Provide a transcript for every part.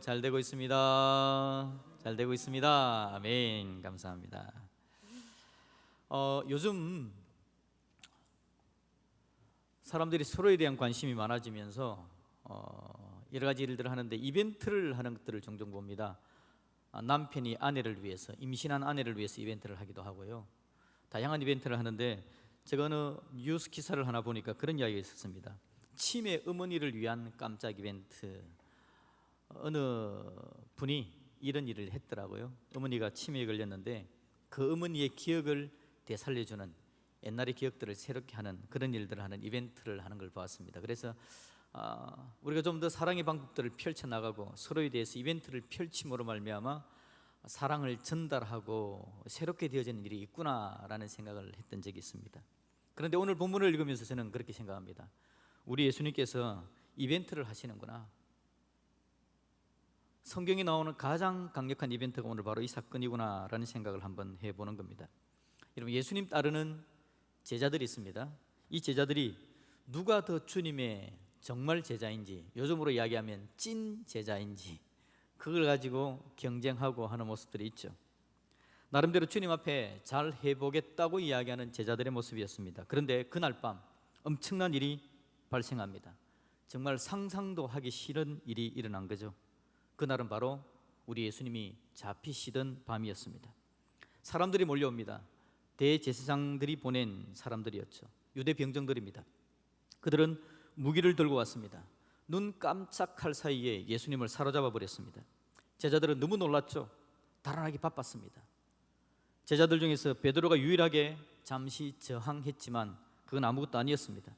잘 되고 있습니다. 잘 되고 있습니다. 아멘. 감사합니다. 요즘 사람들이 서로에 대한 관심이 많아지면서 여러 가지 일들을 하는데 이벤트를 하는 것들을 종종 봅니다. 남편이 아내를 위해서, 임신한 아내를 위해서 이벤트를 하기도 하고요. 다양한 이벤트를 하는데 제가 어느 뉴스 기사를 하나 보니까 그런 이야기가 있었습니다. 치매 어머니를 위한 깜짝 이벤트. 어느 분이 이런 일을 했더라고요. 어머니가 치매에 걸렸는데 그 어머니의 기억을 되살려주는, 옛날의 기억들을 새롭게 하는 그런 일들을 하는 이벤트를 하는 걸 보았습니다. 그래서 우리가 좀 더 사랑의 방법들을 펼쳐나가고 서로에 대해서 이벤트를 펼침으로 말미암아 사랑을 전달하고 새롭게 되어지는 일이 있구나라는 생각을 했던 적이 있습니다. 그런데 오늘 본문을 읽으면서 저는 그렇게 생각합니다. 우리 예수님께서 이벤트를 하시는구나. 성경에 나오는 가장 강력한 이벤트가 오늘 바로 이 사건이구나 라는 생각을 한번 해보는 겁니다. 여러분, 예수님 따르는 제자들이 있습니다. 이 제자들이 누가 더 주님의 정말 제자인지, 요즘으로 이야기하면 찐 제자인지, 그걸 가지고 경쟁하고 하는 모습들이 있죠. 나름대로 주님 앞에 잘 해보겠다고 이야기하는 제자들의 모습이었습니다. 그런데 그날 밤 엄청난 일이 발생합니다. 정말 상상도 하기 싫은 일이 일어난 거죠. 그날은 바로 우리 예수님이 잡히시던 밤이었습니다. 사람들이 몰려옵니다. 대제사장들이 보낸 사람들이었죠. 유대 병정들입니다. 그들은 무기를 들고 왔습니다. 눈 깜짝할 사이에 예수님을 사로잡아 버렸습니다. 제자들은 너무 놀랐죠. 달아나기 바빴습니다. 제자들 중에서 베드로가 유일하게 잠시 저항했지만 그건 아무것도 아니었습니다.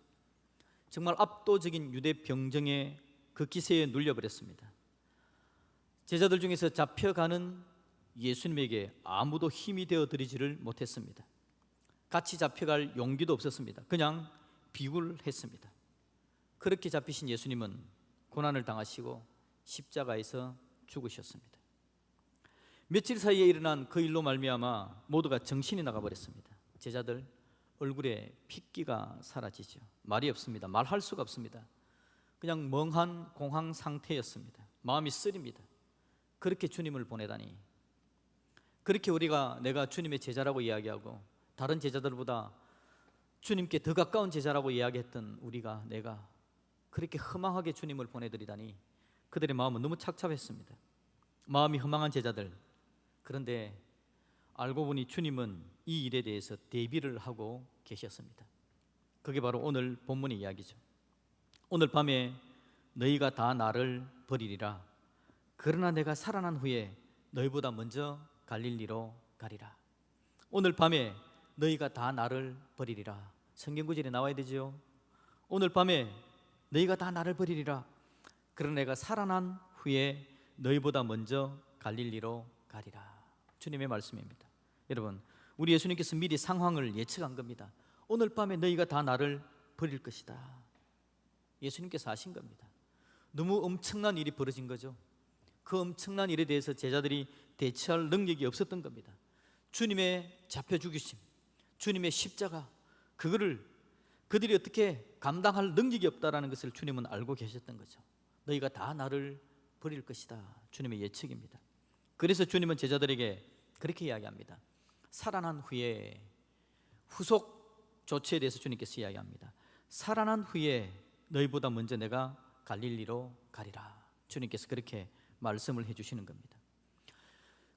정말 압도적인 유대 병정의 그 기세에 눌려버렸습니다. 제자들 중에서 잡혀가는 예수님에게 아무도 힘이 되어드리지를 못했습니다. 같이 잡혀갈 용기도 없었습니다. 그냥 비굴했습니다. 그렇게 잡히신 예수님은 고난을 당하시고 십자가에서 죽으셨습니다. 며칠 사이에 일어난 그 일로 말미암아 모두가 정신이 나가버렸습니다. 제자들 얼굴에 핏기가 사라지죠. 말이 없습니다. 말할 수가 없습니다. 그냥 멍한 공황 상태였습니다. 마음이 쓰립니다. 그렇게 주님을 보내다니, 그렇게 내가 주님의 제자라고 이야기하고 다른 제자들보다 주님께 더 가까운 제자라고 이야기했던 내가 그렇게 허망하게 주님을 보내드리다니, 그들의 마음은 너무 착잡했습니다. 마음이 허망한 제자들. 그런데 알고 보니 주님은 이 일에 대해서 대비를 하고 계셨습니다. 그게 바로 오늘 본문의 이야기죠. 오늘 밤에 너희가 다 나를 버리리라. 그러나 내가 살아난 후에 너희보다 먼저 갈릴리로 가리라. 오늘 밤에 너희가 다 나를 버리리라. 성경 구절에 나와야 되죠. 오늘 밤에 너희가 다 나를 버리리라. 그러나 내가 살아난 후에 너희보다 먼저 갈릴리로 가리라. 주님의 말씀입니다. 여러분, 우리 예수님께서 미리 상황을 예측한 겁니다. 오늘 밤에 너희가 다 나를 버릴 것이다. 예수님께서 아신 겁니다. 너무 엄청난 일이 벌어진 거죠. 그 엄청난 일에 대해서 제자들이 대처할 능력이 없었던 겁니다. 주님의 잡혀 죽으심, 주님의 십자가, 그거를 그들이 어떻게 감당할 능력이 없다라는 것을 주님은 알고 계셨던 거죠. 너희가 다 나를 버릴 것이다. 주님의 예측입니다. 그래서 주님은 제자들에게 그렇게 이야기합니다. 살아난 후에, 후속 조치에 대해서 주님께서 이야기합니다. 살아난 후에 너희보다 먼저 내가 갈릴리로 가리라. 주님께서 그렇게 말씀을 해주시는 겁니다.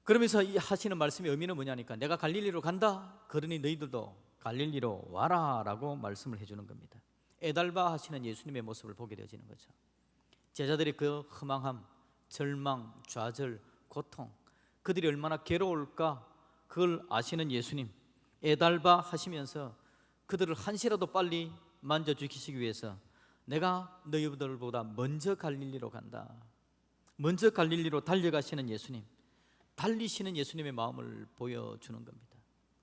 그러면서 이 하시는 말씀의 의미는 뭐냐니까, 내가 갈릴리로 간다. 그러니 너희들도 갈릴리로 와라 라고 말씀을 해주는 겁니다. 애달바 하시는 예수님의 모습을 보게 되어지는 거죠. 제자들의 그 허망함, 절망, 좌절, 고통, 그들이 얼마나 괴로울까, 그걸 아시는 예수님, 애달바 하시면서 그들을 한시라도 빨리 만져주시기 위해서 내가 너희들보다 먼저 갈릴리로 간다. 먼저 갈릴리로 달려가시는 예수님, 달리시는 예수님의 마음을 보여주는 겁니다.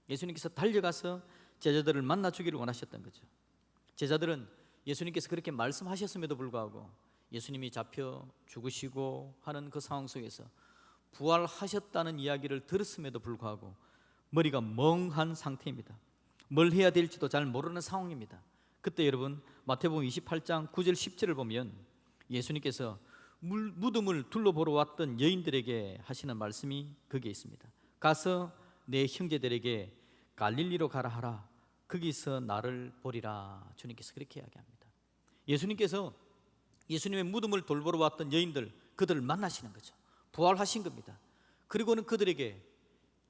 예수님께서 달려가서 제자들을 만나주기를 원하셨던 거죠. 제자들은 예수님께서 그렇게 말씀하셨음에도 불구하고 예수님이 잡혀 죽으시고 하는 그 상황 속에서 부활하셨다는 이야기를 들었음에도 불구하고 머리가 멍한 상태입니다. 뭘 해야 될지도 잘 모르는 상황입니다. 그때 여러분, 마태복음 28장 9절 10절을 보면 예수님께서 무덤을 둘러보러 왔던 여인들에게 하시는 말씀이 거기에 있습니다. 가서 내 형제들에게 갈릴리로 가라 하라. 거기서 나를 보리라. 주님께서 그렇게 이야기합니다. 예수님께서 예수님의 무덤을 돌보러 왔던 여인들, 그들을 만나시는 거죠. 부활하신 겁니다. 그리고는 그들에게,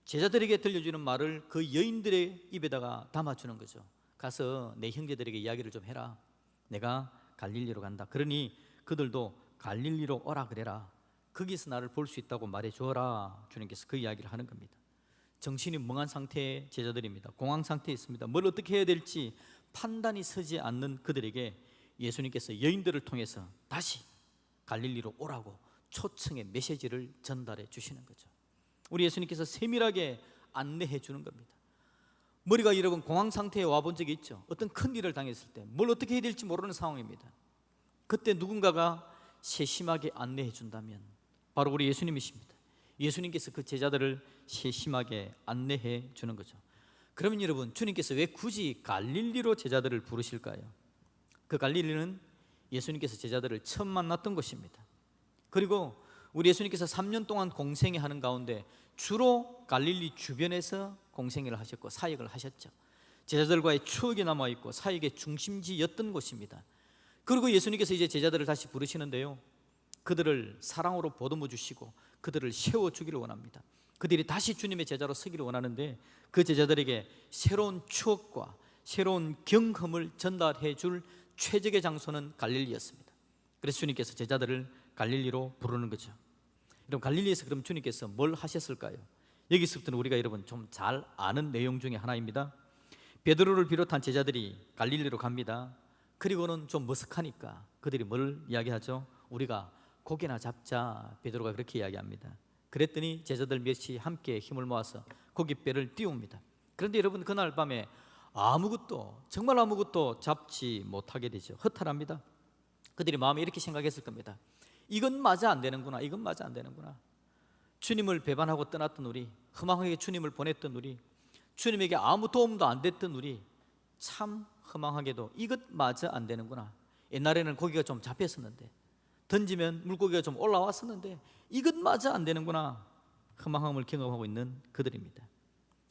제자들에게 들려주는 말을 그 여인들의 입에다가 담아주는 거죠. 가서 내 형제들에게 이야기를 좀 해라. 내가 갈릴리로 간다. 그러니 그들도 갈릴리로 오라 그래라. 거기서 나를 볼 수 있다고 말해 주어라. 주님께서 그 이야기를 하는 겁니다. 정신이 멍한 상태의 제자들입니다. 공황 상태에 있습니다. 뭘 어떻게 해야 될지 판단이 서지 않는 그들에게 예수님께서 여인들을 통해서 다시 갈릴리로 오라고 초청의 메시지를 전달해 주시는 거죠. 우리 예수님께서 세밀하게 안내해 주는 겁니다. 머리가 여러분 공황 상태에 와본 적이 있죠. 어떤 큰 일을 당했을 때 뭘 어떻게 해야 될지 모르는 상황입니다. 그때 누군가가 세심하게 안내해 준다면 바로 우리 예수님이십니다. 예수님께서 그 제자들을 세심하게 안내해 주는 거죠. 그러면 여러분, 주님께서 왜 굳이 갈릴리로 제자들을 부르실까요? 그 갈릴리는 예수님께서 제자들을 처음 만났던 곳입니다. 그리고 우리 예수님께서 3년 동안 공생애 하는 가운데 주로 갈릴리 주변에서 공생애를 하셨고 사역을 하셨죠. 제자들과의 추억이 남아있고 사역의 중심지였던 곳입니다. 그리고 예수님께서 이제 제자들을 다시 부르시는데요, 그들을 사랑으로 보듬어 주시고 그들을 세워주기를 원합니다. 그들이 다시 주님의 제자로 서기를 원하는데 그 제자들에게 새로운 추억과 새로운 경험을 전달해 줄 최적의 장소는 갈릴리였습니다. 그래서 주님께서 제자들을 갈릴리로 부르는 거죠. 여러분, 갈릴리에서 그럼 주님께서 뭘 하셨을까요? 여기서부터는 우리가 여러분 좀 잘 아는 내용 중에 하나입니다. 베드로를 비롯한 제자들이 갈릴리로 갑니다. 그리고는 좀 머쓱하니까 그들이 뭘 이야기하죠? 우리가 고기나 잡자. 베드로가 그렇게 이야기합니다. 그랬더니 제자들 몇이 함께 힘을 모아서 고깃배를 띄웁니다. 그런데 여러분, 그날 밤에 정말 아무것도 잡지 못하게 되죠. 허탈합니다. 그들이 마음에 이렇게 생각했을 겁니다. 이건 맞아 안 되는구나. 이건 맞아 안 되는구나. 주님을 배반하고 떠났던 우리, 허망하게 주님을 보냈던 우리, 주님에게 아무 도움도 안 됐던 우리, 참 허망하게도 이것마저 안 되는구나. 옛날에는 고기가 좀 잡혔었는데, 던지면 물고기가 좀 올라왔었는데 이것마저 안 되는구나. 허망함을 경험하고 있는 그들입니다.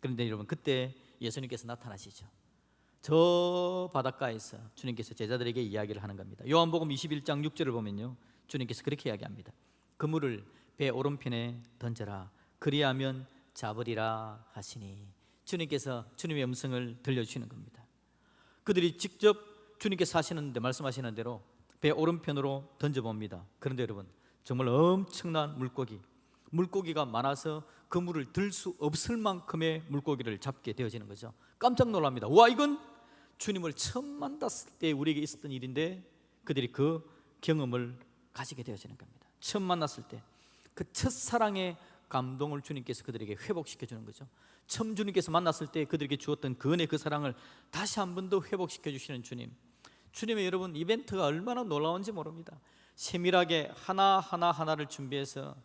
그런데 여러분, 그때 예수님께서 나타나시죠. 저 바닷가에서 주님께서 제자들에게 이야기를 하는 겁니다. 요한복음 21장 6절을 보면요, 주님께서 그렇게 이야기합니다. 그물을 배 오른편에 던져라. 그리하면 잡으리라 하시니. 주님께서 주님의 음성을 들려주시는 겁니다. 그들이 직접 주님께서 말씀하시는 대로 배 오른편으로 던져봅니다. 그런데 여러분, 정말 엄청난 물고기가 많아서 그물을 들 수 없을 만큼의 물고기를 잡게 되어지는 거죠. 깜짝 놀랍니다. 와, 이건 주님을 처음 만났을 때 우리에게 있었던 일인데 그들이 그 경험을 가지게 되어지는 겁니다. 처음 만났을 때 그 첫사랑의 감동을 주님께서 그들에게 회복시켜 주는 거죠. 처음 주님께서 만났을 때 그들에게 주었던 그 은혜, 그 사랑을 다시 한 번 더 회복시켜 주시는 주님. 주님의 여러분, 이벤트가 얼마나 놀라운지 모릅니다. 세밀하게 하나를 준비해서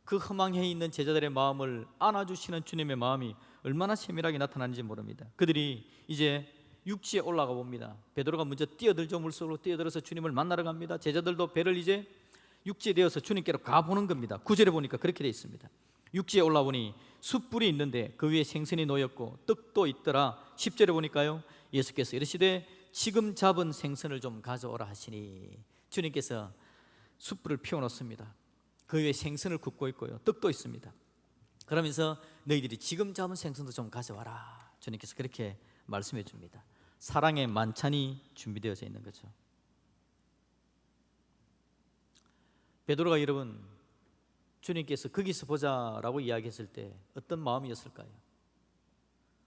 그 허망해 있는 제자들의 마음을 안아주시는 주님의 마음이 얼마나 세밀하게 나타나는지 모릅니다. 그들이 이제 육지에 올라가 봅니다. 베드로가 먼저 뛰어들죠. 물속으로 뛰어들어서 주님을 만나러 갑니다. 제자들도 배를 이제 육지에 대어서 주님께로 가보는 겁니다. 9절에 보니까 그렇게 되어 있습니다. 육지에 올라오니 숯불이 있는데 그 위에 생선이 놓였고 떡도 있더라. 10절에 보니까요, 예수께서 이르시되 지금 잡은 생선을 좀 가져오라 하시니. 주님께서 숯불을 피워놓습니다. 그 위에 생선을 굽고 있고요, 떡도 있습니다. 그러면서 너희들이 지금 잡은 생선도 좀 가져와라. 주님께서 그렇게 말씀해 줍니다. 사랑의 만찬이 준비되어져 있는 거죠. 베드로가 여러분, 주님께서 거기서 보자라고 이야기했을 때 어떤 마음이었을까요?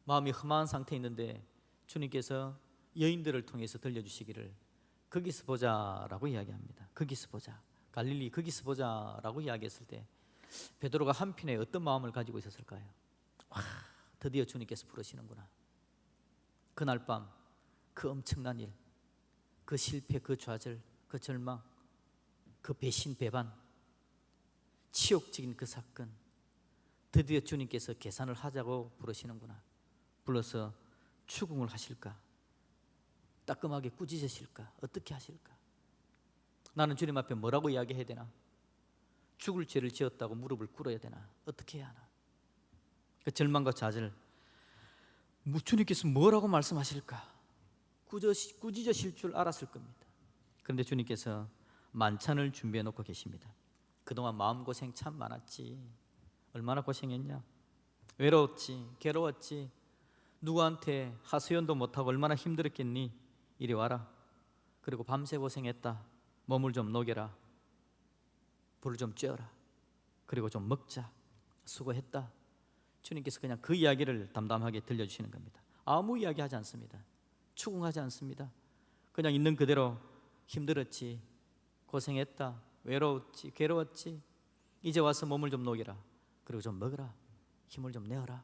마음이 험한 상태에 있는데 주님께서 여인들을 통해서 들려주시기를 거기서 보자라고 이야기합니다. 거기서 보자, 갈릴리 거기서 보자라고 이야기했을 때 베드로가 한편에 어떤 마음을 가지고 있었을까요? 와, 드디어 주님께서 부르시는구나. 그날 밤 그 엄청난 일, 그 실패, 그 좌절, 그 절망, 그 배신, 배반, 치욕적인 그 사건, 드디어 주님께서 계산을 하자고 부르시는구나. 불러서 추궁을 하실까? 따끔하게 꾸짖으실까? 어떻게 하실까? 나는 주님 앞에 뭐라고 이야기해야 되나? 죽을 죄를 지었다고 무릎을 꿇어야 되나? 어떻게 해야 하나? 그 절망과 좌절, 주님께서 뭐라고 말씀하실까? 꾸짖으실 줄 알았을 겁니다. 그런데 주님께서 만찬을 준비해 놓고 계십니다. 그동안 마음고생 참 많았지. 얼마나 고생했냐? 외로웠지, 괴로웠지, 누구한테 하소연도 못하고 얼마나 힘들었겠니? 이리 와라. 그리고 밤새 고생했다. 몸을 좀 녹여라. 불을 좀 쬐어라. 그리고 좀 먹자. 수고했다. 주님께서 그냥 그 이야기를 담담하게 들려주시는 겁니다. 아무 이야기 하지 않습니다. 추궁하지 않습니다. 그냥 있는 그대로 힘들었지, 고생했다, 외로웠지, 괴로웠지, 이제 와서 몸을 좀 녹여라. 그리고 좀 먹어라. 힘을 좀 내어라.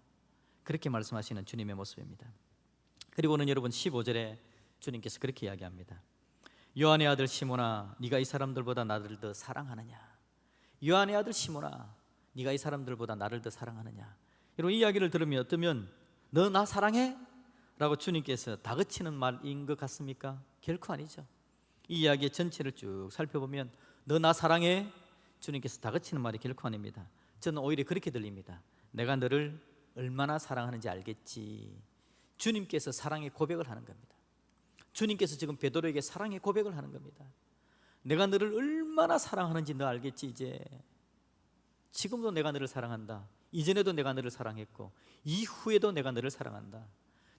그렇게 말씀하시는 주님의 모습입니다. 그리고는 여러분 15절에 주님께서 그렇게 이야기합니다. 요한의 아들 시몬아, 네가 이 사람들보다 나를 더 사랑하느냐? 요한의 아들 시몬아, 네가 이 사람들보다 나를 더 사랑하느냐? 이런 이야기를 들으면 어떠면 너 나 사랑해? 라고 주님께서 다그치는 말인 것 같습니까? 결코 아니죠. 이 이야기의 전체를 쭉 살펴보면 너 나 사랑해? 주님께서 다그치는 말이 결코 아닙니다. 저는 오히려 그렇게 들립니다. 내가 너를 얼마나 사랑하는지 알겠지. 주님께서 사랑의 고백을 하는 겁니다. 주님께서 지금 베드로에게 사랑의 고백을 하는 겁니다. 내가 너를 얼마나 사랑하는지 너 알겠지. 이제 지금도 내가 너를 사랑한다. 이전에도 내가 너를 사랑했고 이후에도 내가 너를 사랑한다.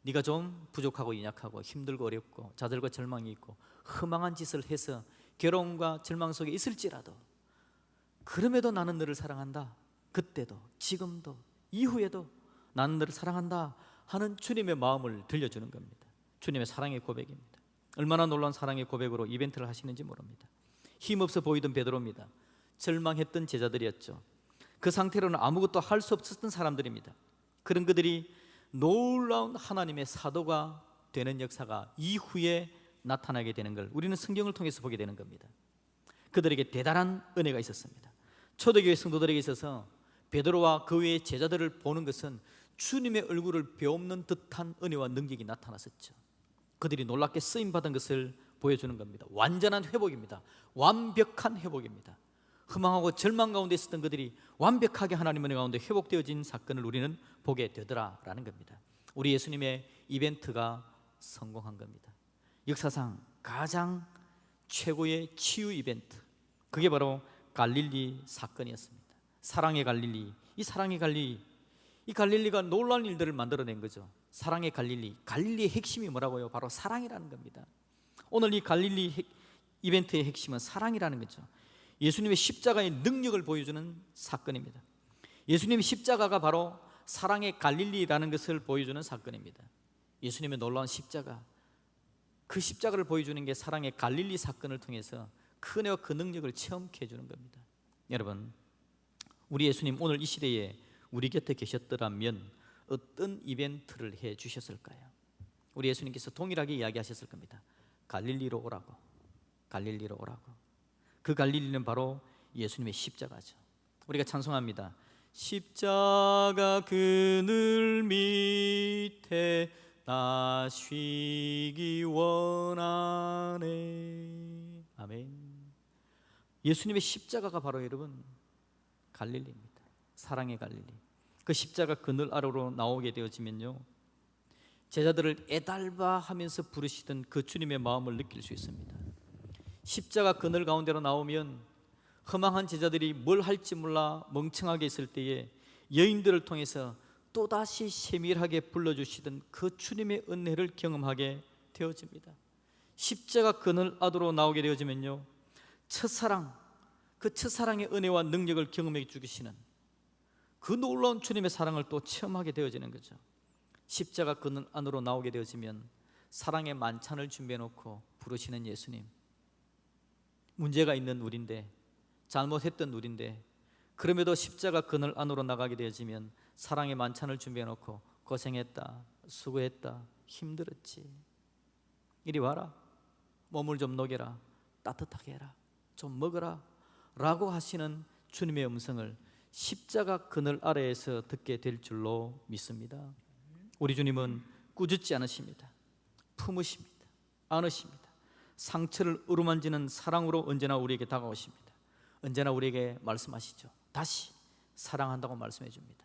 네가 좀 부족하고 연약하고 힘들고 어렵고 좌절과 절망이 있고 허망한 짓을 해서 괴로움과 절망 속에 있을지라도 그럼에도 나는 너를 사랑한다. 그때도 지금도 이후에도 나는 너를 사랑한다 하는 주님의 마음을 들려주는 겁니다. 주님의 사랑의 고백입니다. 얼마나 놀라운 사랑의 고백으로 이벤트를 하시는지 모릅니다. 힘없어 보이던 베드로입니다. 절망했던 제자들이었죠. 그 상태로는 아무것도 할 수 없었던 사람들입니다. 그런 그들이 놀라운 하나님의 사도가 되는 역사가 이후에 나타나게 되는 걸 우리는 성경을 통해서 보게 되는 겁니다. 그들에게 대단한 은혜가 있었습니다. 초대교회 성도들에게 있어서 베드로와 그 외의 제자들을 보는 것은 주님의 얼굴을 베옵는 듯한 은혜와 능력이 나타났었죠. 그들이 놀랍게 쓰임받은 것을 보여주는 겁니다. 완전한 회복입니다. 완벽한 회복입니다. 허망하고 절망 가운데 있었던 그들이 완벽하게 하나님의 은혜 가운데 회복되어진 사건을 우리는 보게 되더라라는 겁니다. 우리 예수님의 이벤트가 성공한 겁니다. 역사상 가장 최고의 치유 이벤트, 그게 바로 갈릴리 사건이었습니다. 사랑의 갈릴리, 이 갈릴리가 놀라운 일들을 만들어낸 거죠. 사랑의 갈릴리, 갈릴리의 핵심이 뭐라고요? 바로 사랑이라는 겁니다. 오늘 이 갈릴리 이벤트의 핵심은 사랑이라는 거죠. 예수님의 십자가의 능력을 보여주는 사건입니다. 예수님의 십자가가 바로 사랑의 갈릴리라는 것을 보여주는 사건입니다. 예수님의 놀라운 십자가, 그 십자가를 보여주는 게 사랑의 갈릴리 사건을 통해서 그 은혜와 그 능력을 체험케 해주는 겁니다. 여러분, 우리 예수님 오늘 이 시대에 우리 곁에 계셨더라면 어떤 이벤트를 해 주셨을까요? 우리 예수님께서 동일하게 이야기하셨을 겁니다. 갈릴리로 오라고, 갈릴리로 오라고. 그 갈릴리는 바로 예수님의 십자가죠. 우리가 찬송합니다. 십자가 그늘 밑에 나 쉬기 원하네. 아멘. 예수님의 십자가가 바로 여러분 갈릴리입니다. 사랑의 갈릴리. 그 십자가 그늘 아래로 나오게 되어지면요, 제자들을 에달바 하면서 부르시던 그 주님의 마음을 느낄 수 있습니다. 십자가 그늘 가운데로 나오면 허망한 제자들이 뭘 할지 몰라 멍청하게 있을 때에 여인들을 통해서 또다시 세밀하게 불러주시던 그 주님의 은혜를 경험하게 되어집니다. 십자가 그늘 아래로 나오게 되어지면요, 첫사랑, 그 첫사랑의 은혜와 능력을 경험해 주시는 그 놀라운 주님의 사랑을 또 체험하게 되어지는 거죠. 십자가 그늘 안으로 나오게 되어지면 사랑의 만찬을 준비해 놓고 부르시는 예수님. 문제가 있는 우리인데, 잘못했던 우리인데, 그럼에도 십자가 그늘 안으로 나가게 되어지면 사랑의 만찬을 준비해 놓고 고생했다, 수고했다, 힘들었지, 이리 와라, 몸을 좀 녹여라, 따뜻하게 해라, 좀 먹어라 라고 하시는 주님의 음성을 십자가 그늘 아래에서 듣게 될 줄로 믿습니다. 우리 주님은 꾸짖지 않으십니다. 품으십니다. 안으십니다. 상처를 어루만지는 사랑으로 언제나 우리에게 다가오십니다. 언제나 우리에게 말씀하시죠. 다시 사랑한다고 말씀해 줍니다.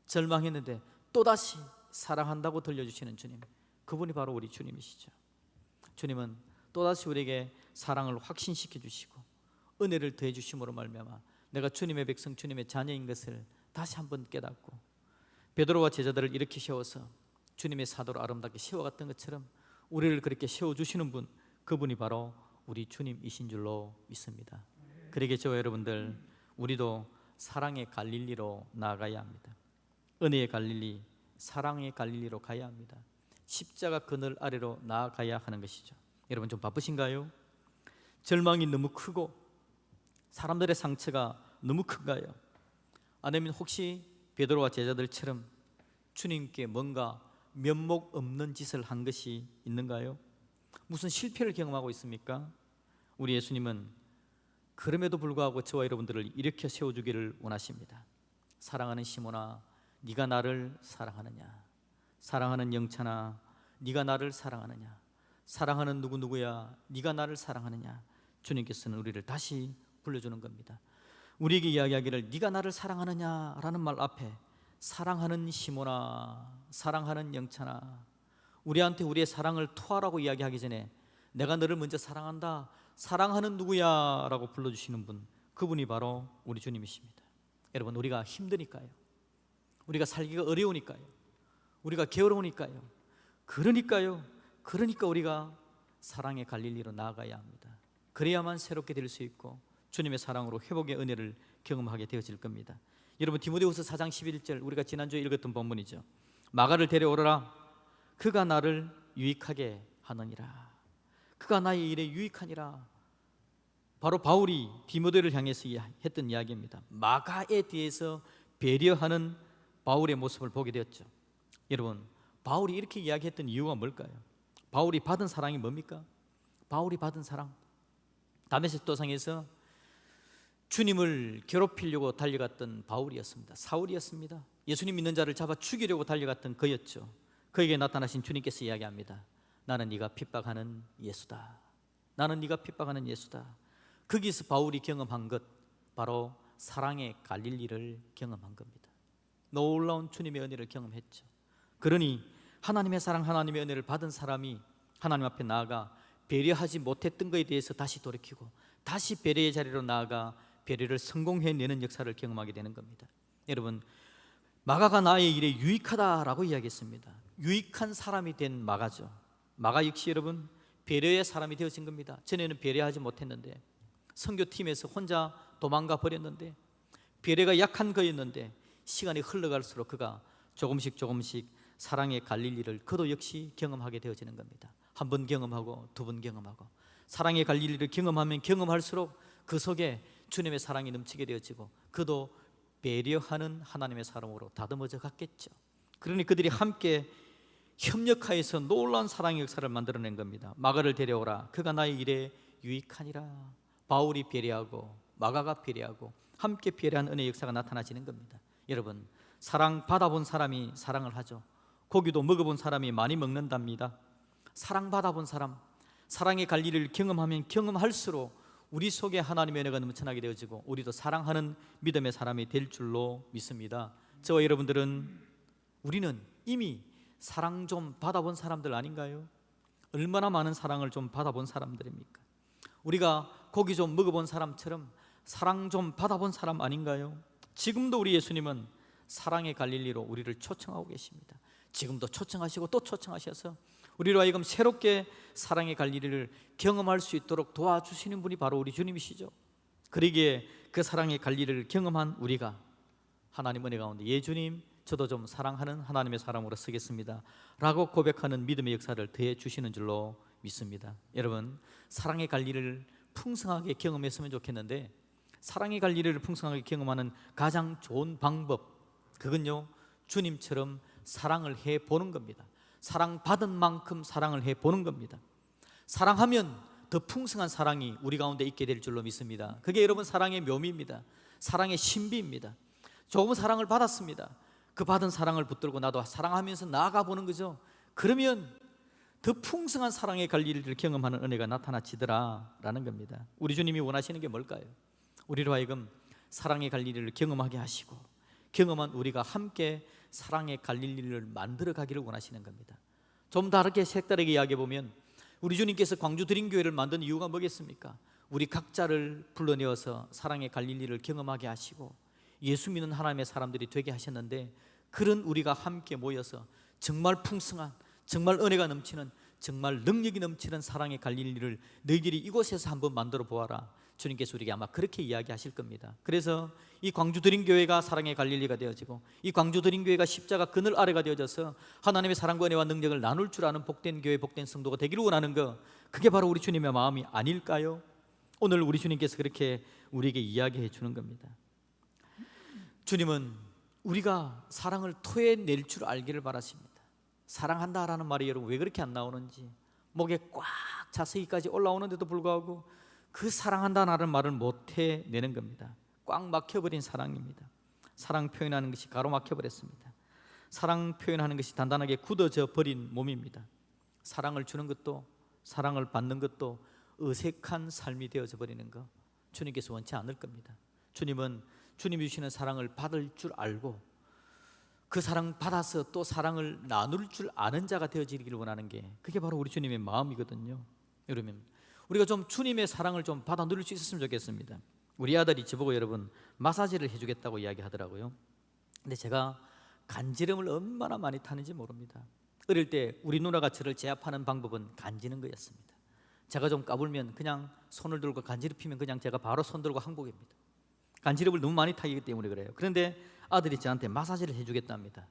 절망했는데 또다시 사랑한다고 들려주시는 주님, 그분이 바로 우리 주님이시죠. 주님은 또다시 우리에게 사랑을 확신시켜 주시고 은혜를 더해 주심으로 말미암아 내가 주님의 백성, 주님의 자녀인 것을 다시 한번 깨닫고, 베드로와 제자들을 이렇게 세워서 주님의 사도로 아름답게 세워갔던 것처럼 우리를 그렇게 세워주시는 분, 그분이 바로 우리 주님이신 줄로 믿습니다. 그러게 저와 여러분들, 우리도 사랑의 갈릴리로 나아가야 합니다. 은혜의 갈릴리, 사랑의 갈릴리로 가야 합니다. 십자가 그늘 아래로 나아가야 하는 것이죠. 여러분 좀 바쁘신가요? 절망이 너무 크고 사람들의 상처가 너무 큰가요? 아니면 혹시 베드로와 제자들처럼 주님께 뭔가 면목 없는 짓을 한 것이 있는가요? 무슨 실패를 경험하고 있습니까? 우리 예수님은 그럼에도 불구하고 저와 여러분들을 일으켜 세워주기를 원하십니다. 사랑하는 시몬아, 네가 나를 사랑하느냐? 사랑하는 영찬아, 네가 나를 사랑하느냐? 사랑하는 누구누구야, 네가 나를 사랑하느냐? 주님께서는 우리를 다시 불러주는 겁니다. 우리에게 이야기하기를 네가 나를 사랑하느냐라는 말 앞에 사랑하는 시몬아, 사랑하는 영찬아, 우리한테 우리의 사랑을 토하라고 이야기하기 전에 내가 너를 먼저 사랑한다, 사랑하는 누구야 라고 불러주시는 분, 그분이 바로 우리 주님이십니다. 여러분, 우리가 힘드니까요, 우리가 살기가 어려우니까요, 우리가 게으르우니까요, 그러니까 우리가 사랑의 갈릴리로 나아가야 합니다. 그래야만 새롭게 될 수 있고 주님의 사랑으로 회복의 은혜를 경험하게 되어질 겁니다. 여러분, 디모데후서 4장 11절, 우리가 지난주에 읽었던 본문이죠. 마가를 데려오라, 그가 나를 유익하게 하느니라. 그가 나의 일에 유익하니라. 바로 바울이 디모데를 향해서 했던 이야기입니다. 마가에 대해서 배려하는 바울의 모습을 보게 되었죠. 여러분, 바울이 이렇게 이야기했던 이유가 뭘까요? 바울이 받은 사랑이 뭡니까? 바울이 받은 사랑, 다메섹 도상에서 주님을 괴롭히려고 달려갔던 바울이었습니다. 사울이었습니다. 예수님 믿는 자를 잡아 죽이려고 달려갔던 그였죠. 그에게 나타나신 주님께서 이야기합니다. 나는 네가 핍박하는 예수다. 나는 네가 핍박하는 예수다. 거기서 바울이 경험한 것, 바로 사랑의 갈릴리를 경험한 겁니다. 놀라운 주님의 은혜를 경험했죠. 그러니 하나님의 사랑, 하나님의 은혜를 받은 사람이 하나님 앞에 나아가 배려하지 못했던 것에 대해서 다시 돌이키고 다시 배려의 자리로 나아가 배려를 성공해내는 역사를 경험하게 되는 겁니다. 여러분, 마가가 나의 일에 유익하다라고 이야기했습니다. 유익한 사람이 된 마가죠. 마가 역시 여러분, 배려의 사람이 되어진 겁니다. 전에는 배려하지 못했는데, 선교팀에서 혼자 도망가 버렸는데, 배려가 약한 거였는데, 시간이 흘러갈수록 그가 조금씩 사랑의 갈릴리를 그도 역시 경험하게 되어지는 겁니다. 한 번 경험하고 두 번 경험하고, 사랑의 갈릴리를 경험하면 경험할수록 그 속에 주님의 사랑이 넘치게 되어지고 그도 배려하는 하나님의 사람으로 다듬어져 갔겠죠. 그러니 그들이 함께 협력하여서 놀라운 사랑의 역사를 만들어낸 겁니다. 마가를 데려오라, 그가 나의 일에 유익하니라. 바울이 배려하고 마가가 배려하고 함께 배려한 은혜의 역사가 나타나지는 겁니다. 여러분, 사랑 받아본 사람이 사랑을 하죠. 고기도 먹어본 사람이 많이 먹는답니다. 사랑 받아본 사람, 사랑의 갈릴리를 경험하면 경험할수록 우리 속에 하나님의 은혜가 넘쳐나게 되어지고 우리도 사랑하는 믿음의 사람이 될 줄로 믿습니다. 저와 여러분들은, 우리는 이미 사랑 좀 받아본 사람들 아닌가요? 얼마나 많은 사랑을 좀 받아본 사람들입니까? 우리가 고기 좀 먹어본 사람처럼 사랑 좀 받아본 사람 아닌가요? 지금도 우리 예수님은 사랑의 갈릴리로 우리를 초청하고 계십니다. 지금도 초청하시고 또 초청하셔서 우리로 하여금 새롭게 사랑의 갈릴리를 경험할 수 있도록 도와주시는 분이 바로 우리 주님이시죠. 그러기에 그 사랑의 갈릴리를 경험한 우리가 하나님 은혜 가운데, 예 주님, 저도 좀 사랑하는 하나님의 사람으로 서겠습니다 라고 고백하는 믿음의 역사를 더해 주시는 줄로 믿습니다. 여러분, 사랑의 갈릴리를 풍성하게 경험했으면 좋겠는데, 사랑의 갈릴리를 풍성하게 경험하는 가장 좋은 방법, 그건요, 주님처럼 사랑을 해보는 겁니다. 사랑받은 만큼 사랑을 해보는 겁니다. 사랑하면 더 풍성한 사랑이 우리 가운데 있게 될 줄로 믿습니다. 그게 여러분 사랑의 묘미입니다. 사랑의 신비입니다. 조금 사랑을 받았습니다. 그 받은 사랑을 붙들고 나도 사랑하면서 나아가 보는 거죠. 그러면 더 풍성한 사랑의 갈릴리를 경험하는 은혜가 나타나지더라라는 겁니다. 우리 주님이 원하시는 게 뭘까요? 우리로 하여금 사랑의 갈릴리를 경험하게 하시고 경험한 우리가 함께 사랑의 갈릴리를 만들어 가기를 원하시는 겁니다. 좀 다르게 색다르게 이야기해 보면 우리 주님께서 광주 드림교회를 만든 이유가 뭐겠습니까? 우리 각자를 불러내어서 사랑의 갈릴리를 경험하게 하시고 예수 믿는 하나님의 사람들이 되게 하셨는데, 그런 우리가 함께 모여서 정말 풍성한, 정말 은혜가 넘치는, 정말 능력이 넘치는 사랑의 갈릴리를 너희들이 이곳에서 한번 만들어 보아라. 주님께서 우리에게 아마 그렇게 이야기하실 겁니다. 그래서 이 광주 드림교회가 사랑의 갈릴리가 되어지고 이 광주 드림교회가 십자가 그늘 아래가 되어져서 하나님의 사랑과 은혜와 능력을 나눌 줄 아는 복된 교회, 복된 성도가 되기를 원하는 거, 그게 바로 우리 주님의 마음이 아닐까요? 오늘 우리 주님께서 그렇게 우리에게 이야기해 주는 겁니다. 주님은 우리가 사랑을 토해낼 줄 알기를 바라십니다. 사랑한다라는 말이 여러분 왜 그렇게 안 나오는지, 목에 꽉 자세히까지 올라오는데도 불구하고 그 사랑한다는 말을 못 해내는 겁니다. 꽉 막혀버린 사랑입니다. 사랑 표현하는 것이 가로막혀버렸습니다. 사랑 표현하는 것이 단단하게 굳어져 버린 몸입니다. 사랑을 주는 것도 사랑을 받는 것도 어색한 삶이 되어져 버리는 것, 주님께서 원치 않을 겁니다. 주님은 주님이 주시는 사랑을 받을 줄 알고 그 사랑 받아서 또 사랑을 나눌 줄 아는 자가 되어지기를 원하는 게, 그게 바로 우리 주님의 마음이거든요. 여러분, 우리가 좀 주님의 사랑을 좀 받아 누릴 수 있었으면 좋겠습니다. 우리 아들이 저보고 여러분 마사지를 해주겠다고 이야기하더라고요. 근데 제가 간지럼을 얼마나 많이 타는지 모릅니다. 어릴 때 우리 누나가 저를 제압하는 방법은 간지는 거였습니다. 제가 좀 까불면 그냥 손을 들고 간지럽히면 그냥 제가 바로 손 들고 항복입니다. 간지럽을 너무 많이 타기 때문에 그래요. 그런데 아들이 저한테 마사지를 해주겠답니다.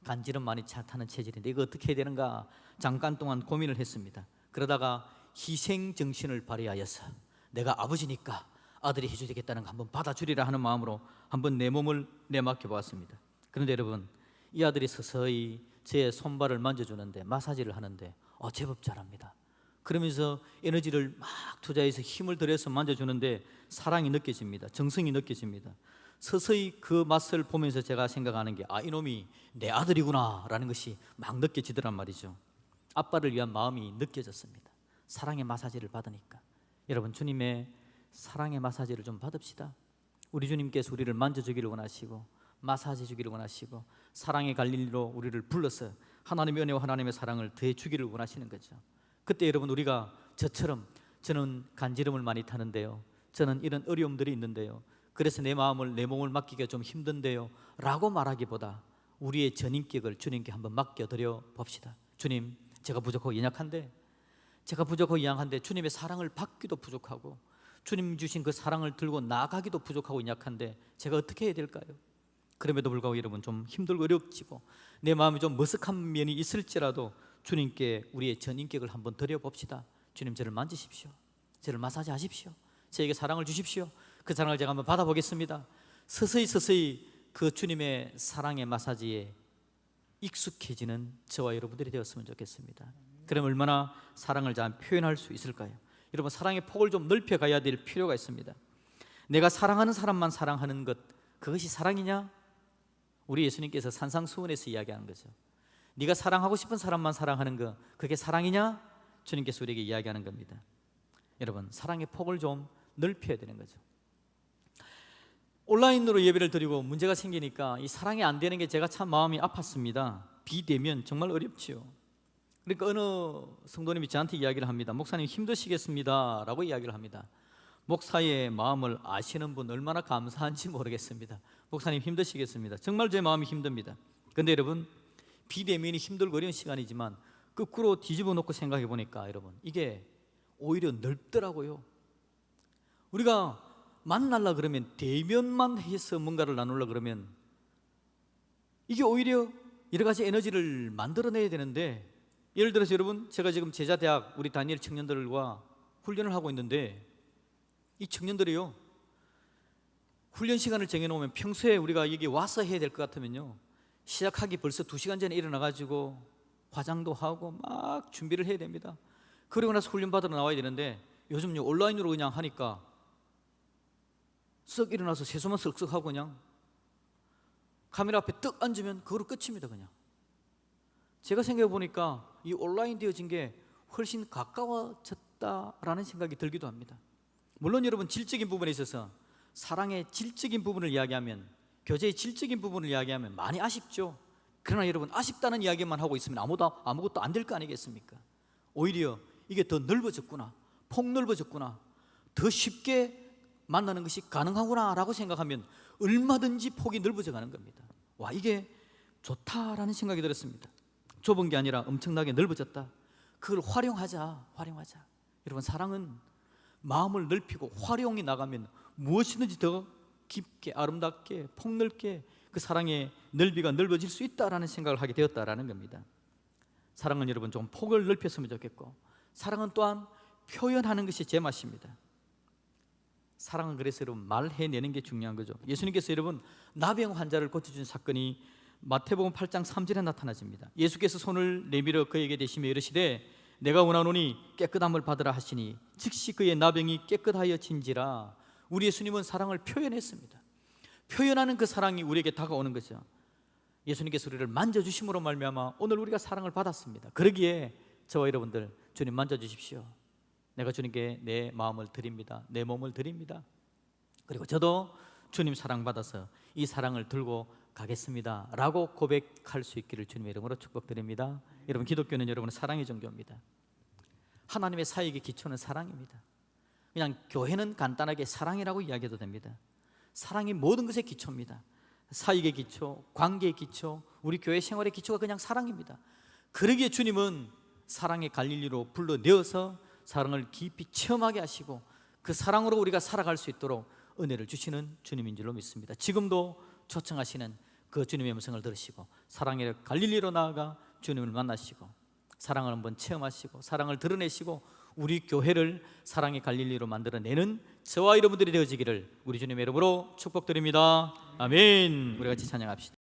간지럼 많이 타는 체질인데 이거 어떻게 해야 되는가 잠깐 동안 고민을 했습니다. 그러다가 희생정신을 발휘하여서 내가 아버지니까 아들이 해주겠다는 거 한번 받아주리라 하는 마음으로 한번 내 몸을 내맡겨 보았습니다. 그런데 여러분, 이 아들이 서서히 제 손발을 만져주는데, 마사지를 하는데 제법 잘합니다. 그러면서 에너지를 막 투자해서 힘을 들여서 만져주는데 사랑이 느껴집니다. 정성이 느껴집니다. 서서히 그 맛을 보면서 제가 생각하는 게, 이놈이 내 아들이구나 라는 것이 막 느껴지더란 말이죠. 아빠를 위한 마음이 느껴졌습니다. 사랑의 마사지를 받으니까. 여러분, 주님의 사랑의 마사지를 좀 받읍시다. 우리 주님께서 우리를 만져주기를 원하시고 마사지 주기를 원하시고 사랑의 갈릴리로 우리를 불러서 하나님의 은혜와 하나님의 사랑을 더해 주기를 원하시는 거죠. 그때 여러분, 우리가 저처럼 저는 간지럼을 많이 타는데요, 저는 이런 어려움들이 있는데요, 그래서 내 마음을 내 몸을 맡기기가 좀 힘든데요 라고 말하기보다 우리의 전인격을 주님께 한번 맡겨드려 봅시다. 주님, 제가 부족하고 연약한데, 제가 부족하고 연약한데 주님의 사랑을 받기도 부족하고 주님 주신 그 사랑을 들고 나가기도 부족하고 연약한데 제가 어떻게 해야 될까요? 그럼에도 불구하고 여러분 좀 힘들고 어렵지고 내 마음이 좀 머쓱한 면이 있을지라도 주님께 우리의 전인격을 한번 드려봅시다. 주님, 저를 만지십시오. 저를 마사지 하십시오. 저에게 사랑을 주십시오. 그 사랑을 제가 한번 받아보겠습니다. 서서히 그 주님의 사랑의 마사지에 익숙해지는 저와 여러분들이 되었으면 좋겠습니다. 그럼 얼마나 사랑을 잘 표현할 수 있을까요? 여러분, 사랑의 폭을 좀 넓혀가야 될 필요가 있습니다. 내가 사랑하는 사람만 사랑하는 것, 그것이 사랑이냐? 우리 예수님께서 산상수훈에서 이야기하는 거죠. 네가 사랑하고 싶은 사람만 사랑하는 것, 그게 사랑이냐? 주님께서 우리에게 이야기하는 겁니다. 여러분, 사랑의 폭을 좀 넓혀야 되는 거죠. 온라인으로 예배를 드리고 문제가 생기니까 이 사랑이 안 되는 게 제가 참 마음이 아팠습니다. 비대면 정말 어렵지요. 그러니까 어느 성도님이 저한테 이야기를 합니다. 목사님 힘드시겠습니다 라고 이야기를 합니다. 목사의 마음을 아시는 분 얼마나 감사한지 모르겠습니다. 목사님 힘드시겠습니다. 정말 제 마음이 힘듭니다. 그런데 여러분, 비대면이 힘들고 어려운 시간이지만 거꾸로 뒤집어 놓고 생각해 보니까 여러분, 이게 오히려 넓더라고요. 우리가 만나려 그러면 대면만 해서 뭔가를 나누려 그러면 이게 오히려 여러 가지 에너지를 만들어내야 되는데, 예를 들어서 여러분, 제가 지금 제자대학 우리 다니엘 청년들과 훈련을 하고 있는데 이 청년들이요, 훈련 시간을 정해놓으면 평소에 우리가 여기 와서 해야 될 것 같으면요, 시작하기 벌써 2시간 전에 일어나가지고 화장도 하고 막 준비를 해야 됩니다. 그리고 나서 훈련 받으러 나와야 되는데 요즘요 온라인으로 그냥 하니까 쓱 일어나서 세수만 쓱쓱 하고 그냥 카메라 앞에 떡 앉으면 그거로 끝입니다. 그냥 제가 생각해 보니까 이 온라인 되어진 게 훨씬 가까워졌다라는 생각이 들기도 합니다. 물론 여러분, 질적인 부분에 있어서 사랑의 질적인 부분을 이야기하면, 교제의 질적인 부분을 이야기하면 많이 아쉽죠. 그러나 여러분, 아쉽다는 이야기만 하고 있으면 아무것도 안 될 거 아니겠습니까? 오히려 이게 더 넓어졌구나, 폭넓어졌구나, 더 쉽게 만나는 것이 가능하구나 라고 생각하면 얼마든지 폭이 넓어져 가는 겁니다. 와, 이게 좋다라는 생각이 들었습니다. 좁은 게 아니라 엄청나게 넓어졌다. 그걸 활용하자. 여러분, 사랑은 마음을 넓히고 활용이 나가면 무엇이든지 더 깊게, 아름답게, 폭넓게 그 사랑의 넓이가 넓어질 수 있다라는 생각을 하게 되었다라는 겁니다. 사랑은 여러분 좀 폭을 넓혔으면 좋겠고, 사랑은 또한 표현하는 것이 제맛입니다. 사랑은 그래서 여러분 말해내는 게 중요한 거죠. 예수님께서 여러분 나병 환자를 고쳐준 사건이 마태복음 8장 3절에 나타나집니다. 예수께서 손을 내밀어 그에게 대시며 이르시되 내가 원하노니 깨끗함을 받으라 하시니 즉시 그의 나병이 깨끗하여진지라. 우리 예수님은 사랑을 표현했습니다. 표현하는 그 사랑이 우리에게 다가오는 거죠. 예수님께서 우리를 만져주심으로 말미암아 오늘 우리가 사랑을 받았습니다. 그러기에 저와 여러분들, 주님 만져주십시오. 내가 주님께 내 마음을 드립니다. 내 몸을 드립니다. 그리고 저도 주님 사랑받아서 이 사랑을 들고 가겠습니다 라고 고백할 수 있기를 주님의 이름으로 축복드립니다. 여러분, 기독교는 여러분의 사랑의 종교입니다. 하나님의 사역의 기초는 사랑입니다. 그냥 교회는 간단하게 사랑이라고 이야기해도 됩니다. 사랑이 모든 것의 기초입니다. 사역의 기초, 관계의 기초, 우리 교회 생활의 기초가 그냥 사랑입니다. 그러기에 주님은 사랑의 갈릴리로 불러내어서 사랑을 깊이 체험하게 하시고 그 사랑으로 우리가 살아갈 수 있도록 은혜를 주시는 주님인 줄로 믿습니다. 지금도 초청하시는 그 주님의 음성을 들으시고 사랑의 갈릴리로 나아가 주님을 만나시고 사랑을 한번 체험하시고 사랑을 드러내시고 우리 교회를 사랑의 갈릴리로 만들어내는 저와 여러분들이 되어지기를 우리 주님의 이름으로 축복드립니다. 아멘. 우리 같이 찬양합시다.